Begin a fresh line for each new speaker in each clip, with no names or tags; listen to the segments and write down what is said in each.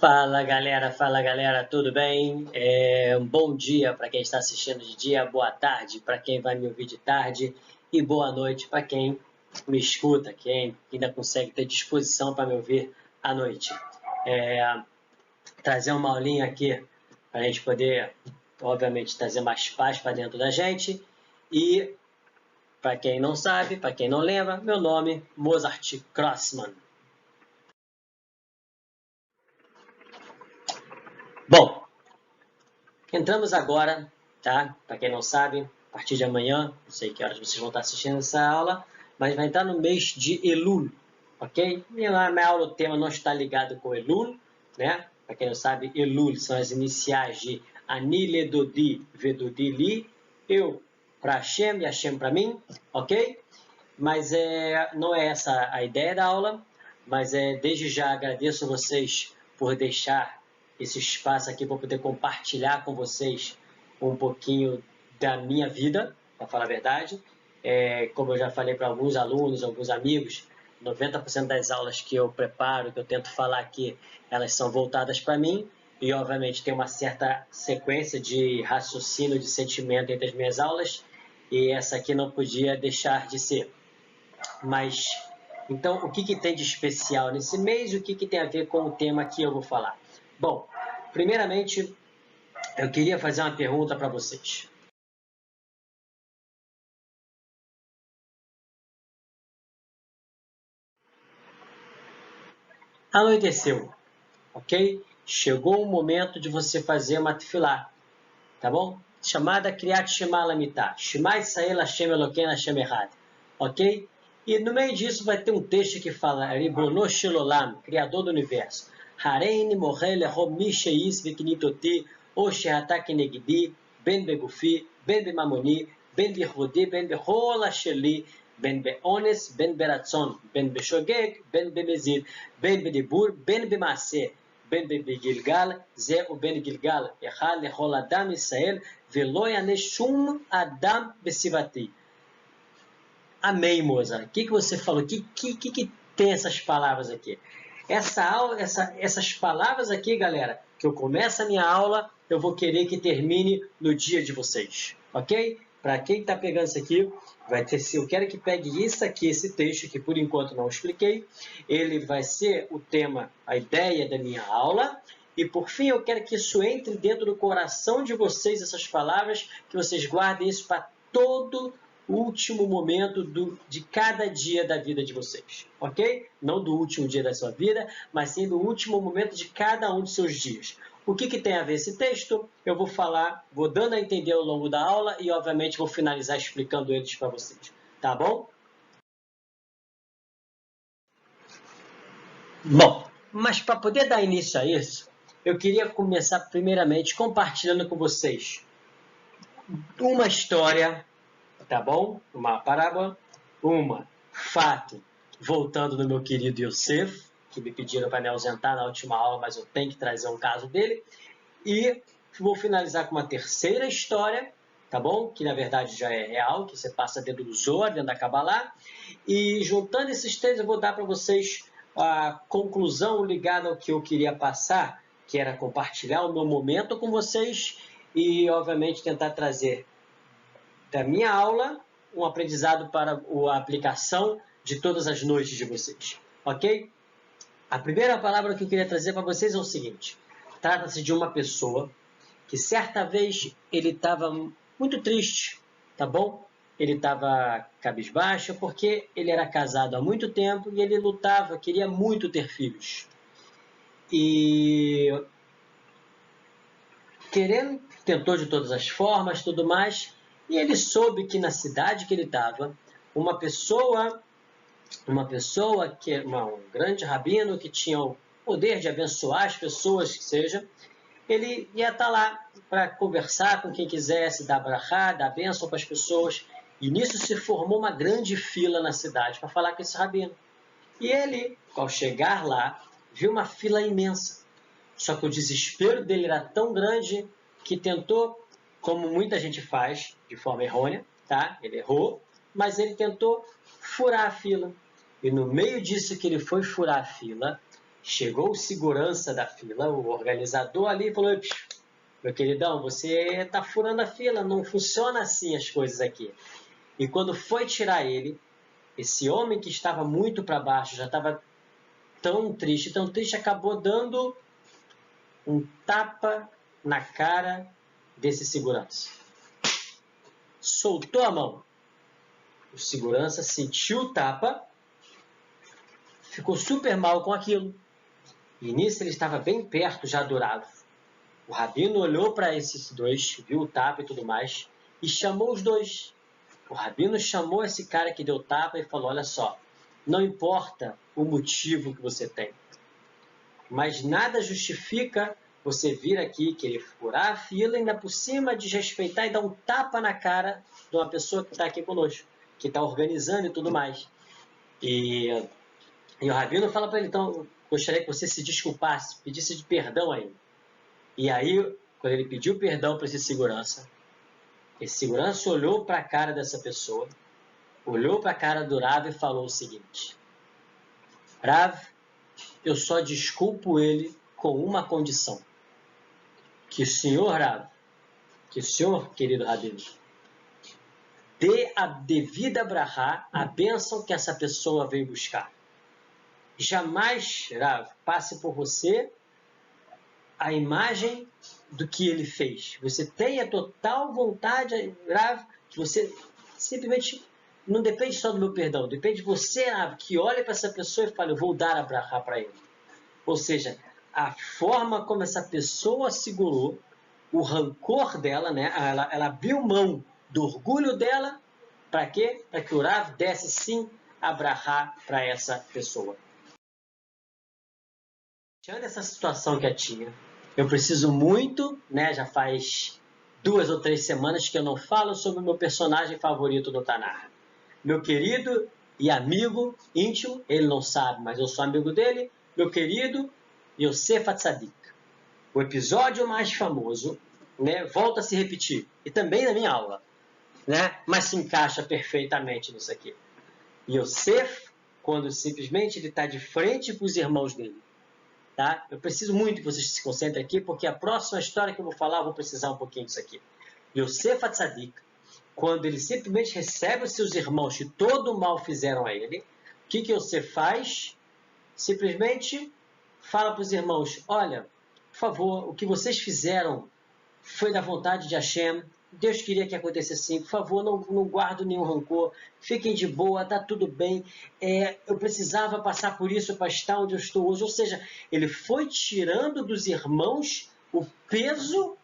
Fala galera, tudo bem? Um bom dia para quem está assistindo de dia, boa tarde para quem vai me ouvir de tarde e boa noite para quem me escuta, quem ainda consegue ter disposição para me ouvir à noite. Trazer uma aulinha aqui para a gente poder, obviamente, trazer mais paz para dentro da gente. E para quem não sabe, para quem não lembra, meu nome Mozart Crossman. Bom, entramos agora, tá? Para quem não sabe, a partir de amanhã, não sei que horas vocês vão estar assistindo essa aula, mas vai entrar no mês de Elul, ok? E na minha aula o tema não está ligado com Elul, né? Para quem não sabe, Elul são as iniciais de Ani Ledodi Vedodi Li, eu para Hashem e Hashem para mim, ok? Mas não é essa a ideia da aula, mas desde já agradeço a vocês por deixar esse espaço aqui para poder compartilhar com vocês um pouquinho da minha vida, para falar a verdade. Como eu já falei para alguns alunos, alguns amigos, 90% das aulas que eu preparo, que eu tento falar aqui, elas são voltadas para mim e, obviamente, tem uma certa sequência de raciocínio, de sentimento entre as minhas aulas e essa aqui não podia deixar de ser. Mas, então, o que tem de especial nesse mês e o que tem a ver com o tema que eu vou falar? Bom, primeiramente, eu queria fazer uma pergunta para vocês. Anoiteceu, ok? Chegou o momento de você fazer uma tefilá, tá bom? Chamada Kriyat Shema Lamitah. Shema Israel Hashem Elokeinu Hashem Echad, ok? E no meio disso vai ter um texto que fala Ribono Shel Olam, Criador do Universo. Hareini morrei leho mi sheis v'knitoti o she'ata kenegdi ben begufi, ben bemamoni, ben bichvodi, ben bechol asheli, ben beones, ben beratzon, ben beshogeg, ben bemezid, ben bedibur, ben bemase, ben bגלגל, זהו בן גלגל, יכל לכל אדם ישראל, ולא יענה שום אדם בסביבתי. Amém, Moza. O que você falou? O que tem essas palavras aqui? Essas palavras aqui, galera, que eu começo a minha aula, eu vou querer que termine no dia de vocês, ok? Para quem está pegando isso aqui, vai ter, eu quero que pegue isso aqui, esse texto que por enquanto não expliquei. Ele vai ser o tema, a ideia da minha aula. E por fim, eu quero que isso entre dentro do coração de vocês, essas palavras, que vocês guardem isso para todo o último momento de cada dia da vida de vocês, ok? Não do último dia da sua vida, mas sim do último momento de cada um dos seus dias. O que tem a ver esse texto? Eu vou falar, vou dando a entender ao longo da aula e, obviamente, vou finalizar explicando eles para vocês, tá bom? Bom, mas para poder dar início a isso, eu queria começar primeiramente compartilhando com vocês uma história, tá bom? Uma parábola, fato, voltando no meu querido Yosef, que me pediram para me ausentar na última aula, mas eu tenho que trazer um caso dele, e vou finalizar com uma terceira história, tá bom? Que na verdade já é real, que você passa dentro do Zohar, dentro da Kabbalah, e juntando esses três eu vou dar para vocês a conclusão ligada ao que eu queria passar, que era compartilhar o meu momento com vocês e, obviamente, tentar trazer da minha aula um aprendizado para a aplicação de todas as noites de vocês, ok? A primeira palavra que eu queria trazer para vocês é o seguinte: trata-se de uma pessoa que certa vez ele estava muito triste, tá bom? Ele estava cabisbaixo porque ele era casado há muito tempo e ele lutava, queria muito ter filhos. E querendo, tentou de todas as formas, tudo mais, e ele soube que na cidade que ele estava, uma pessoa que era um grande rabino que tinha o poder de abençoar as pessoas, que seja, ele ia estar lá para conversar com quem quisesse, dar brachá, dar bênção para as pessoas. E nisso se formou uma grande fila na cidade para falar com esse rabino. E ele, ao chegar lá, viu uma fila imensa. Só que o desespero dele era tão grande que tentou, como muita gente faz, de forma errônea, tá? Ele errou, mas ele tentou furar a fila. E no meio disso que ele foi furar a fila, Chegou o segurança da fila, o organizador ali, e falou: meu queridão, você está furando a fila, não funciona assim as coisas aqui. E quando foi tirar ele, esse homem que estava muito para baixo, já estava tão triste, acabou dando um tapa na cara desse segurança. Soltou a mão. O segurança sentiu o tapa, ficou super mal com aquilo. E nisso ele estava bem perto já do Rav. O rabino olhou para esses dois, viu o tapa e tudo mais, e chamou os dois. O rabino chamou esse cara que deu tapa e falou: olha só, não importa o motivo que você tem, mas nada justifica você vir aqui, querer furar a fila e ainda por cima desrespeitar e dar um tapa na cara de uma pessoa que está aqui conosco, que está organizando e tudo mais. E o rabino fala para ele: então, gostaria que você se desculpasse, pedisse de perdão a ele. E aí, quando ele pediu perdão para esse segurança olhou para a cara dessa pessoa, olhou para a cara do Rav e falou o seguinte: Rav, eu só desculpo ele com uma condição. Que o senhor, Rav, que o senhor, querido rabino, dê a devida brahá, a bênção que essa pessoa veio buscar. Jamais, Rav, passe por você a imagem do que ele fez. Você tenha total vontade, Rav, que você simplesmente não depende só do meu perdão, depende de você, Rav, que olhe para essa pessoa e fale: eu vou dar a brahá para ele. Ou seja, a forma como essa pessoa segurou o rancor dela, né? Ela abriu mão do orgulho dela, para quê? Para que o Rav desse sim a brahá para essa pessoa. Diante dessa situação que eu tinha, eu preciso muito, né? Já faz 2 ou 3 semanas que eu não falo sobre o meu personagem favorito do Tanar. Meu querido e amigo íntimo, ele não sabe, mas eu sou amigo dele, meu querido Yosef Atzadik. O episódio mais famoso, né, volta a se repetir, e também na minha aula, né, mas se encaixa perfeitamente nisso aqui. Yosef, quando simplesmente ele está de frente para os irmãos dele. Tá? Eu preciso muito que vocês se concentrem aqui, porque a próxima história que eu vou falar, eu vou precisar um pouquinho disso aqui. Yosef Atzadik, quando ele simplesmente recebe os seus irmãos que todo o mal fizeram a ele, o que Yosef faz? Simplesmente fala para os irmãos: olha, por favor, o que vocês fizeram foi da vontade de Hashem, Deus queria que acontecesse assim, por favor, não guardo nenhum rancor, fiquem de boa, tá tudo bem, eu precisava passar por isso para estar onde eu estou hoje. Ou seja, ele foi tirando dos irmãos o peso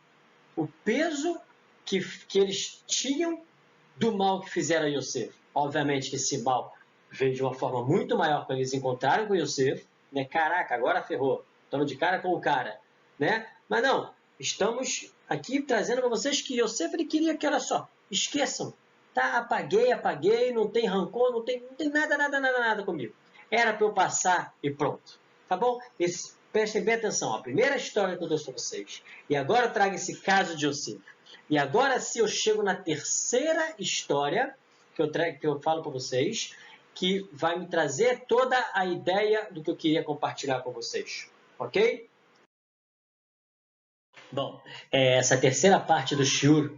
que eles tinham do mal que fizeram a Yosef. Obviamente que esse mal veio de uma forma muito maior quando eles encontraram com Yosef, né? Caraca, agora ferrou, estamos de cara com o cara, né? Mas não, estamos aqui trazendo para vocês que Yosef ele queria que, olha só, esqueçam, tá? Apaguei, não tem rancor, não tem nada comigo. Era para eu passar e pronto, tá bom? Prestem bem atenção, a primeira história que eu trouxe para vocês, e agora eu trago esse caso de Yosef. E agora sim eu chego na terceira história que eu falo para vocês, que vai me trazer toda a ideia do que eu queria compartilhar com vocês, ok? Bom, essa terceira parte do shiur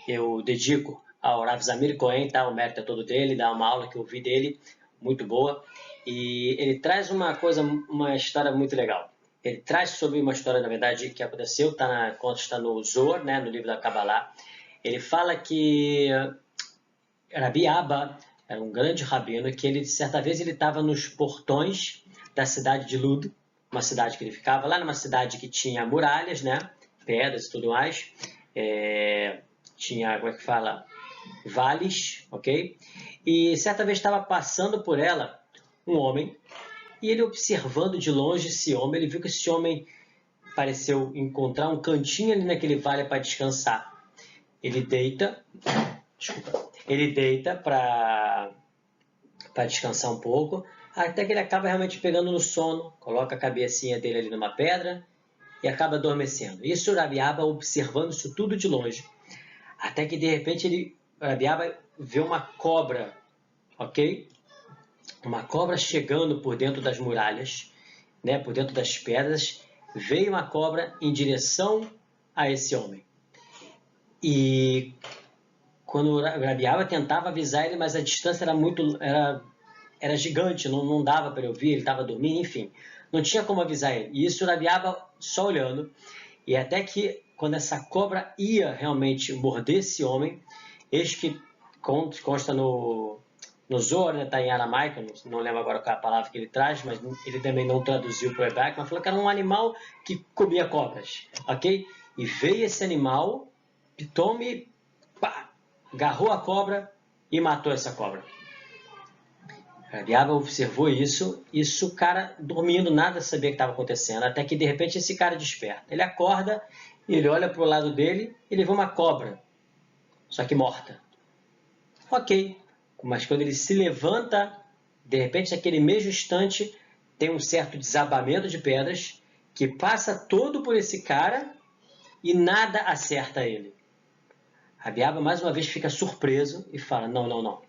eu dedico ao Rav Zamir Cohen, tá? O mérito é todo dele, dá uma aula que eu vi dele, muito boa, e ele traz uma história muito legal. Ele traz sobre uma história, na verdade, que aconteceu, consta no Zohar, né, no livro da Kabbalah. Ele fala que Rabi Abba era um grande rabino, que ele, certa vez, ele estava nos portões da cidade de Lud, uma cidade que ele ficava lá, numa cidade que tinha muralhas, né, pedras e tudo mais, tinha, como é que fala, vales, ok? E certa vez estava passando por ela um homem, e ele observando de longe esse homem, ele viu que esse homem pareceu encontrar um cantinho ali naquele vale para descansar. Ele deita para descansar um pouco, até que ele acaba realmente pegando no sono, coloca a cabecinha dele ali numa pedra e acaba adormecendo. Isso o Rabi Abba observando isso tudo de longe, até que de repente o Rabi Abba vê uma cobra, ok? Uma cobra chegando por dentro das muralhas, né, por dentro das pedras, veio uma cobra em direção a esse homem. E quando o Rabi Abba tentava avisar ele, mas a distância era gigante, não dava para ele ouvir, ele estava dormindo, enfim. Não tinha como avisar ele. E isso o Rabi Abba só olhando. E até que, quando essa cobra ia realmente morder esse homem, eis que consta no Zohar, né, está em aramaico, não lembro agora qual é a palavra que ele traz, mas ele também não traduziu para o hebraico, mas falou que era um animal que comia cobras, ok? E veio esse animal, Pitome, pá, agarrou a cobra e matou essa cobra. Rabi Abba observou isso, o cara dormindo, nada sabia o que estava acontecendo, até que de repente esse cara desperta. Ele acorda, ele olha para o lado dele, ele vê uma cobra, só que morta. Ok, mas quando ele se levanta, de repente naquele mesmo instante, tem um certo desabamento de pedras que passa todo por esse cara e nada acerta ele. Rabi Abba mais uma vez fica surpreso e fala, não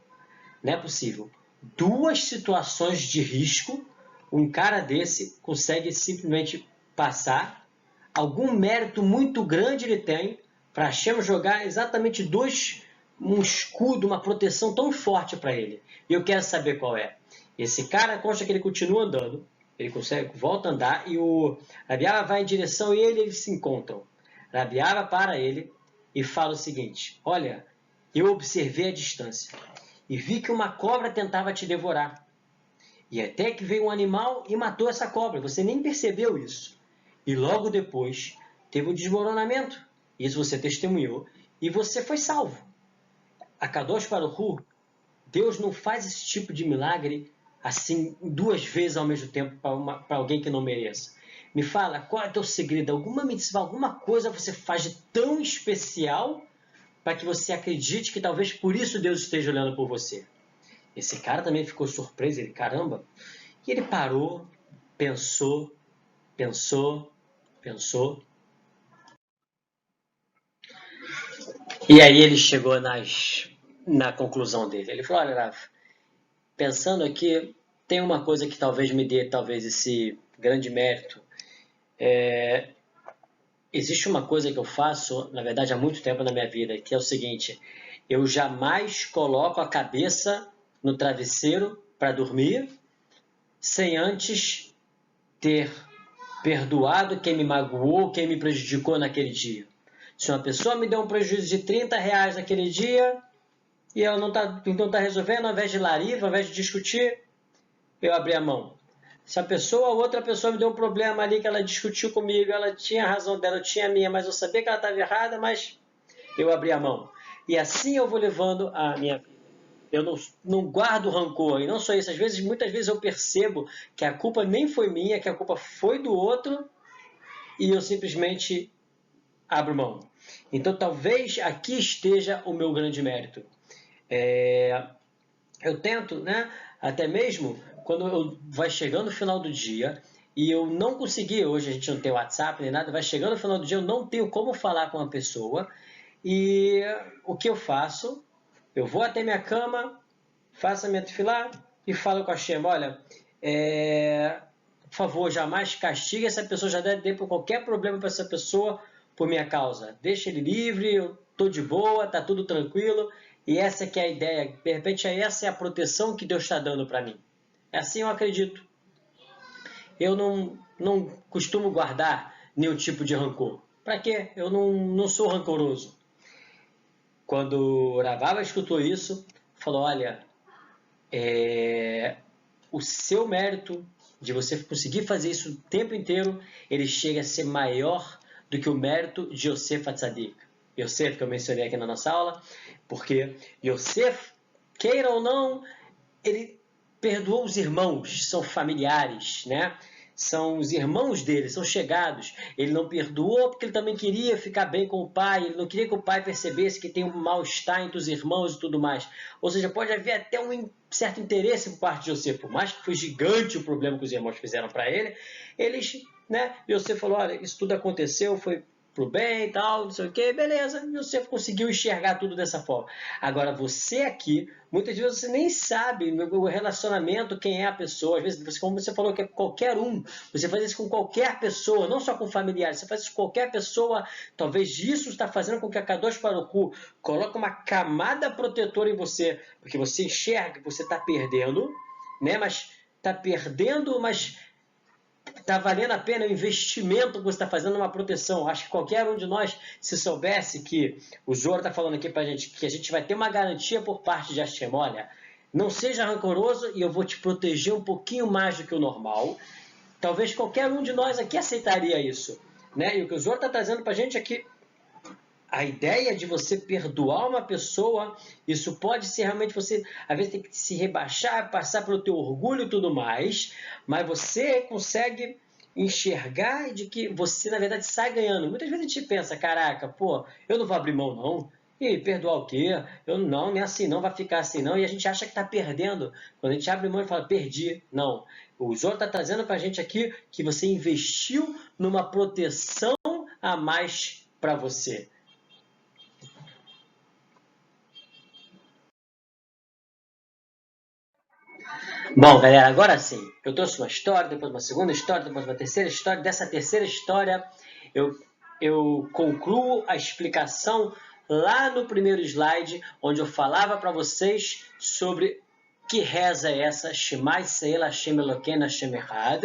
é possível. 2 situações de risco, um cara desse consegue simplesmente passar, algum mérito muito grande ele tem para Hashem jogar exatamente um escudo, uma proteção tão forte para ele. E eu quero saber qual é. Esse cara consta que ele continua andando, ele volta a andar e o Rabi Abba vai em direção a ele e eles se encontram. Rabi Abba para ele e fala o seguinte, olha, eu observei a distância e vi que uma cobra tentava te devorar. E até que veio um animal e matou essa cobra. Você nem percebeu isso. E logo depois teve um desmoronamento. Isso você testemunhou. E você foi salvo. A Kadosh Baruch Hu, Deus não faz esse tipo de milagre assim 2 vezes ao mesmo tempo para alguém que não mereça. Me fala, qual é o teu segredo? Alguma mitzvah, alguma coisa você faz de tão especial para que você acredite que talvez por isso Deus esteja olhando por você. Esse cara também ficou surpreso, ele, caramba. E ele parou, pensou. E aí ele chegou na conclusão dele. Ele falou, olha, Rav, pensando aqui, tem uma coisa que talvez me dê esse grande mérito. Existe uma coisa que eu faço, na verdade, há muito tempo na minha vida, que é o seguinte, eu jamais coloco a cabeça no travesseiro para dormir, sem antes ter perdoado quem me magoou, quem me prejudicou naquele dia. Se uma pessoa me deu um prejuízo de R$30 naquele dia, e ela não está resolvendo, ao invés de lariva, ao invés de discutir, eu abri a mão. Se a outra pessoa me deu um problema ali, que ela discutiu comigo, ela tinha a razão dela, eu tinha a minha, mas eu sabia que ela estava errada, mas eu abri a mão. E assim eu vou levando a minha vida. Eu não guardo rancor. E não só isso, muitas vezes eu percebo que a culpa nem foi minha, que a culpa foi do outro, e eu simplesmente abro mão. Então talvez aqui esteja o meu grande mérito. Eu tento, né, até mesmo quando vai chegando o final do dia e eu não consegui, hoje a gente não tem WhatsApp nem nada, vai chegando o final do dia, eu não tenho como falar com uma pessoa e o que eu faço? Eu vou até minha cama, faço a minha tefilá e falo com a Hashem, olha, por favor, jamais castigue essa pessoa, já deve ter qualquer problema para essa pessoa por minha causa. Deixa ele livre, eu estou de boa, está tudo tranquilo. E essa que é a ideia. De repente, essa é a proteção que Deus está dando para mim. É assim eu acredito. Eu não costumo guardar nenhum tipo de rancor. Para quê? Eu não sou rancoroso. Quando o Rav Abba escutou isso, falou, olha, o seu mérito de você conseguir fazer isso o tempo inteiro, ele chega a ser maior do que o mérito de Yosef Atzadik. Yosef, que eu mencionei aqui na nossa aula, porque Yosef, queira ou não, ele perdoou os irmãos, são familiares, né? São os irmãos dele, são chegados. Ele não perdoou porque ele também queria ficar bem com o pai, ele não queria que o pai percebesse que tem um mal-estar entre os irmãos e tudo mais. Ou seja, pode haver até um certo interesse por parte de Yosef, por mais que foi gigante o problema que os irmãos fizeram para ele, eles, né? Yosef falou, olha, isso tudo aconteceu, foi pro bem e tal, não sei o que, beleza, e você conseguiu enxergar tudo dessa forma. Agora, você aqui, muitas vezes você nem sabe o relacionamento, quem é a pessoa, às vezes, como você falou, que é qualquer um, você faz isso com qualquer pessoa, não só com familiares, você faz isso com qualquer pessoa, talvez isso está fazendo com que a Kadosh Baruch Hu coloque uma camada protetora em você, porque você enxerga que você está perdendo, né, mas está perdendo, mas está valendo a pena o investimento que você está fazendo numa proteção. Acho que qualquer um de nós, se soubesse que o Zoro está falando aqui para a gente, que a gente vai ter uma garantia por parte de Hashem, olha, não seja rancoroso e eu vou te proteger um pouquinho mais do que o normal. Talvez qualquer um de nós aqui aceitaria isso. Né? E o que o Zoro está trazendo para a gente aqui, a ideia de você perdoar uma pessoa, isso pode ser realmente você, às vezes tem que se rebaixar, passar pelo teu orgulho e tudo mais, mas você consegue enxergar de que você, na verdade, sai ganhando. Muitas vezes a gente pensa, caraca, pô, eu não vou abrir mão não, e perdoar o quê? Eu não, nem assim não, vai ficar assim não, e a gente acha que está perdendo. Quando a gente abre mão e fala, perdi, não. O Zoro está trazendo para a gente aqui que você investiu numa proteção a mais para você. Bom, galera, agora sim, eu trouxe uma história, depois uma segunda história, depois uma terceira história. Dessa terceira história, eu concluo a explicação lá no primeiro slide, onde eu falava para vocês sobre que reza é essa, Shema Yisrael Hashem Elokeinu Hashem Echad,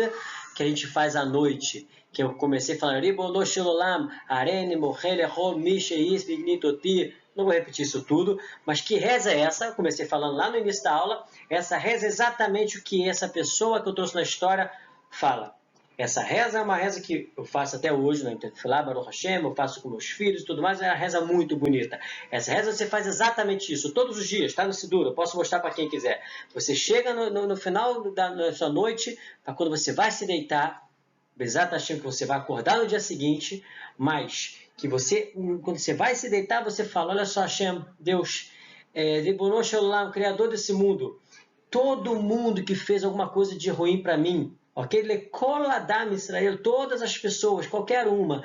que a gente faz à noite, que eu comecei falando, Ribono Shel Olam, Arene, Mochel, Echol, Misheis, Bignitoti. Não vou repetir isso tudo, mas que reza é essa? Eu comecei falando lá no início da aula. Essa reza é exatamente o que essa pessoa que eu trouxe na história fala. Essa reza é uma reza que eu faço até hoje, no Tefilá, Baruch Hashem, eu faço com meus filhos e tudo mais, é uma reza muito bonita. Essa reza você faz exatamente isso, todos os dias, está no Sidur, eu posso mostrar para quem quiser. Você chega no final da sua noite, para quando você vai se deitar, Bezat Hashem, que você vai acordar no dia seguinte, mas que você, quando você vai se deitar, você fala, olha só Hashem, Deus, Ribono Shel Olam, o Criador desse mundo, todo mundo que fez alguma coisa de ruim para mim, ok? Lekol Adam Israel, todas as pessoas, qualquer uma,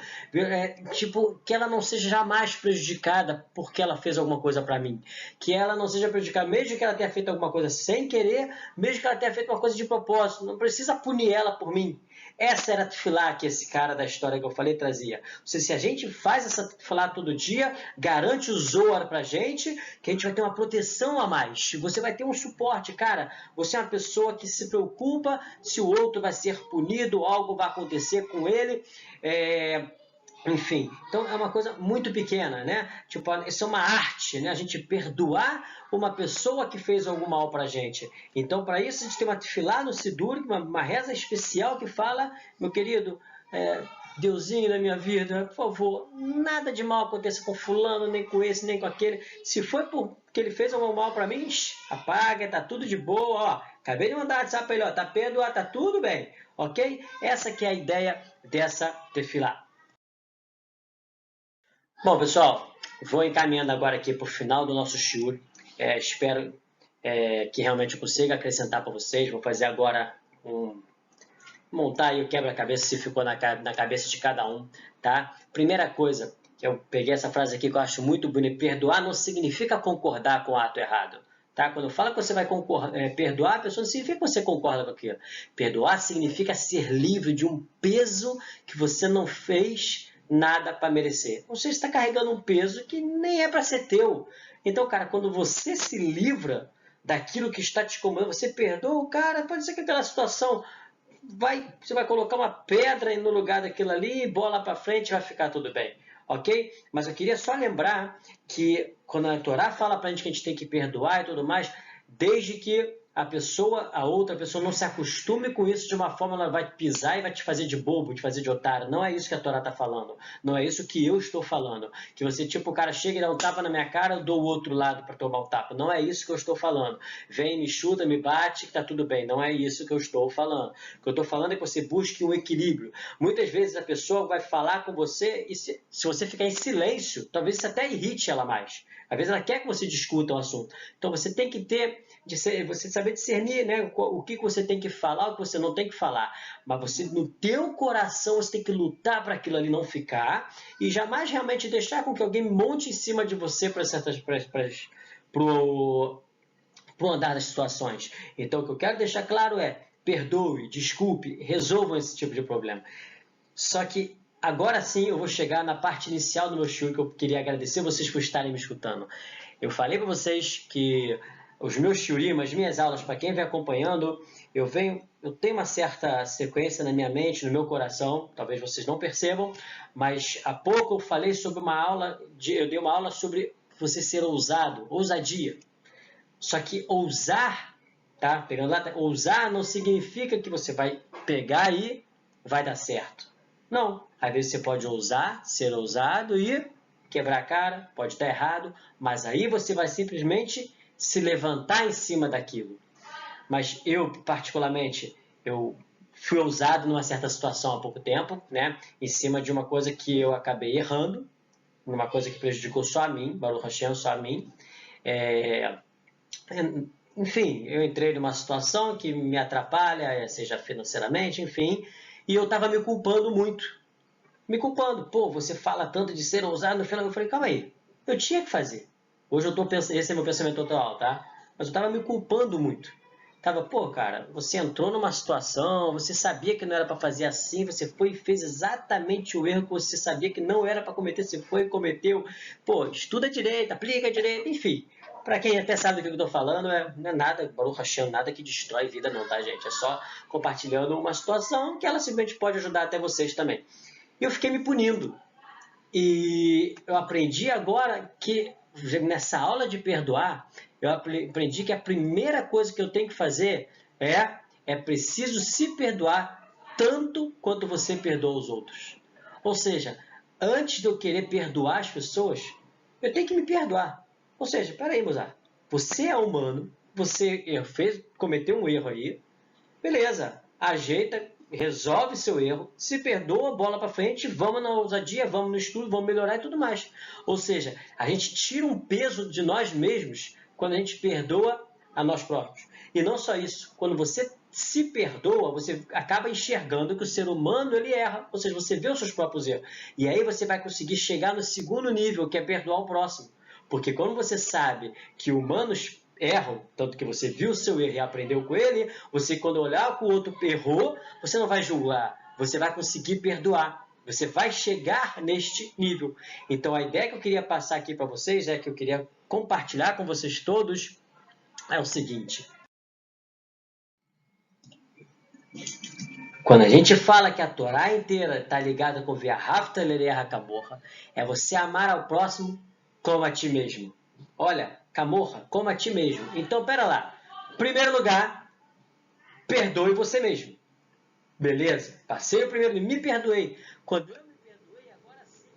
tipo, que ela não seja jamais prejudicada porque ela fez alguma coisa para mim, que ela não seja prejudicada, mesmo que ela tenha feito alguma coisa sem querer, mesmo que ela tenha feito uma coisa de propósito, não precisa punir ela por mim. Essa era a tefilá que esse cara da história que eu falei trazia. Ou seja, se a gente faz essa tefilá todo dia, garante o Zohar pra gente, que a gente vai ter uma proteção a mais. Você vai ter um suporte, cara. Você é uma pessoa que se preocupa se o outro vai ser punido, algo vai acontecer com ele. Enfim, então é uma coisa muito pequena, né? Tipo, isso é uma arte, né? A gente perdoar uma pessoa que fez algum mal pra gente. Então, para isso, a gente tem uma tefilá no Sidur, uma reza especial que fala, meu querido, Deusinho da minha vida, por favor, nada de mal aconteça com fulano, nem com esse, nem com aquele. Se foi porque ele fez algum mal pra mim, apaga, tá tudo de boa, ó. Acabei de mandar WhatsApp pra ele, ó, tá perdoado, tá tudo bem, ok? Essa que é a ideia dessa tefilá. Bom, pessoal, vou encaminhando agora aqui para o final do nosso shiur. Espero que realmente eu consiga acrescentar para vocês. Vou fazer agora montar aí o quebra-cabeça se ficou na cabeça de cada um, tá? Primeira coisa, eu peguei essa frase aqui que eu acho muito bonita. Perdoar não significa concordar com o ato errado. Tá? Quando fala que você vai perdoar, a pessoa não significa que você concorda com aquilo. Perdoar significa ser livre de um peso que você não fez nada para merecer. Ou seja, está carregando um peso que nem é para ser teu. Então, cara, quando você se livra daquilo que está te incomodando, você perdoa o cara, pode ser que aquela situação você vai colocar uma pedra no lugar daquilo ali, bola para frente, vai ficar tudo bem. Ok? Mas eu queria só lembrar que quando a Torá fala para a gente que a gente tem que perdoar e tudo mais, desde que a outra pessoa não se acostume com isso de uma forma, ela vai pisar e vai te fazer de bobo, te fazer de otário. Não é isso que a Torá está falando. Não é isso que eu estou falando. Que você, tipo, o cara chega e dá um tapa na minha cara, eu dou o outro lado para tomar o tapa. Não é isso que eu estou falando. Vem, me chuta, me bate, que tá tudo bem. Não é isso que eu estou falando. O que eu estou falando é que você busque um equilíbrio. Muitas vezes a pessoa vai falar com você e se você ficar em silêncio, talvez isso até irrite ela mais. Às vezes ela quer que você discuta o assunto. Então você tem que você saber saber discernir, né? O que você tem que falar, o que você não tem que falar. Mas você, no teu coração, você tem que lutar para aquilo ali não ficar e jamais realmente deixar com que alguém monte em cima de você para o andar das situações. Então, o que eu quero deixar claro é: perdoe, desculpe, resolvam esse tipo de problema. Só que agora sim eu vou chegar na parte inicial do meu show, que eu queria agradecer vocês por estarem me escutando. Eu falei para vocês que os meus shiurim, as minhas aulas, para quem vem acompanhando, eu tenho uma certa sequência na minha mente, no meu coração, talvez vocês não percebam, mas há pouco eu falei sobre eu dei uma aula sobre você ser ousado, ousadia. Só que ousar, tá? Pegando lá, ousar não significa que você vai pegar e vai dar certo. Não, às vezes você pode ousar, ser ousado e quebrar a cara, pode estar errado, mas aí você vai simplesmente se levantar em cima daquilo. Mas eu, particularmente, eu fui ousado numa certa situação há pouco tempo, né? Em cima de uma coisa que eu acabei errando, numa coisa que prejudicou só a mim, Baruch Hashem, só a mim. Enfim, eu entrei numa situação que me atrapalha, seja financeiramente, enfim, e eu estava me culpando muito. Me culpando. Pô, você fala tanto de ser ousado, no final eu falei, calma aí, eu tinha que fazer. Hoje eu estou pensando, esse é meu pensamento atual, tá? Mas eu estava me culpando muito. Pô, cara, você entrou numa situação, você sabia que não era para fazer assim, você foi e fez exatamente o erro que você sabia que não era para cometer, você foi e cometeu. Pô, estuda direito, aplica direito, enfim. Para quem até sabe do que eu estou falando, não é nada, Baruch Hashem, nada que destrói vida não, tá, gente? É só compartilhando uma situação que ela simplesmente pode ajudar até vocês também. E eu fiquei me punindo. E eu aprendi agora que, nessa aula de perdoar, eu aprendi que a primeira coisa que eu tenho que fazer é preciso se perdoar tanto quanto você perdoa os outros. Ou seja, antes de eu querer perdoar as pessoas, eu tenho que me perdoar. Ou seja, peraí, Mozart, você é humano, você cometeu um erro aí, beleza, ajeita, resolve seu erro, se perdoa, bola para frente, vamos na ousadia, vamos no estudo, vamos melhorar e tudo mais. Ou seja, a gente tira um peso de nós mesmos quando a gente perdoa a nós próprios. E não só isso, quando você se perdoa, você acaba enxergando que o ser humano ele erra, ou seja, você vê os seus próprios erros. E aí você vai conseguir chegar no segundo nível, que é perdoar o próximo. Porque quando você sabe que humanos erram, tanto que você viu o seu erro e aprendeu com ele, você quando olhar que o outro errou, você não vai julgar, você vai conseguir perdoar. Você vai chegar neste nível. Então a ideia que eu queria passar aqui para vocês, que eu queria compartilhar com vocês todos, é o seguinte. Quando a gente fala que a Torá inteira está ligada com Ve'ahavta l'reacha kamocha, é você amar ao próximo como a ti mesmo. Olha, Camorra, como a ti mesmo. Então, pera lá. Primeiro lugar, perdoe você mesmo. Beleza? Passei o primeiro, me perdoei. Quando eu me perdoei, agora sim,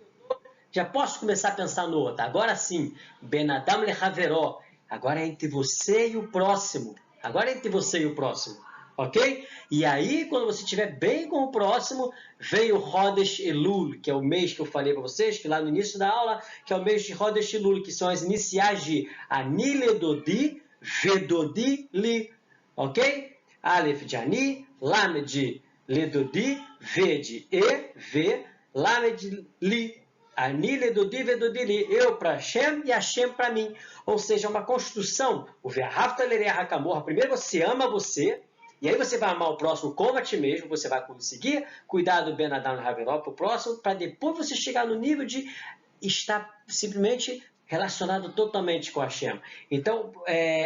já posso começar a pensar no outro. Agora sim, Ben Adam lechaveró. Agora é entre você e o próximo. Agora é entre você e o próximo. Ok? E aí, quando você estiver bem com o próximo, vem o Rodesh Elul, que é o mês que eu falei para vocês, que lá no início da aula, que é o mês de Rodesh Elul, que são as iniciais de Ani Ledodi, Vedodi Li. Ok? Aleph de Ani, Lamed de Ledodi, V de E, V, Lamed de Li. Ani Ledodi, Vedodi Li. Eu para Hashem e Hashem para mim. Ou seja, uma construção. O Ve'ahavta l'reacha kamocha. Primeiro você ama você. E aí você vai amar o próximo como a ti mesmo, você vai conseguir cuidar do Ben Adam Haveró para o próximo, para depois você chegar no nível de estar simplesmente relacionado totalmente com a Hashem. Então,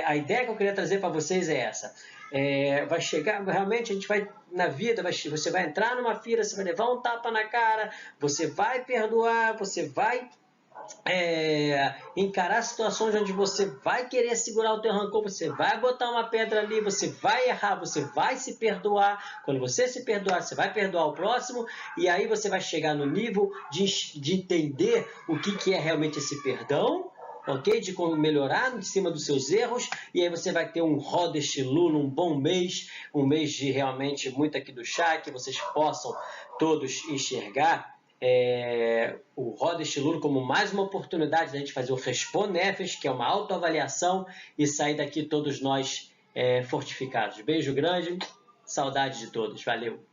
a ideia que eu queria trazer para vocês é essa. Vai chegar, realmente a gente vai, na vida, você vai entrar numa fila, você vai levar um tapa na cara, você vai perdoar, você vai encarar situações onde você vai querer segurar o teu rancor, você vai botar uma pedra ali, você vai errar, você vai se perdoar. Quando você se perdoar, você vai perdoar o próximo, e aí você vai chegar no nível de entender o que é realmente esse perdão, ok? De como melhorar em cima dos seus erros, e aí você vai ter um Rodesh Elul, um bom mês, um mês de realmente muito aqui do chá, que vocês possam todos enxergar o Rodesh Elul como mais uma oportunidade da gente fazer o Cheshbon Nefesh, que é uma autoavaliação, e sair daqui todos nós fortificados. Beijo grande, saudade de todos. Valeu!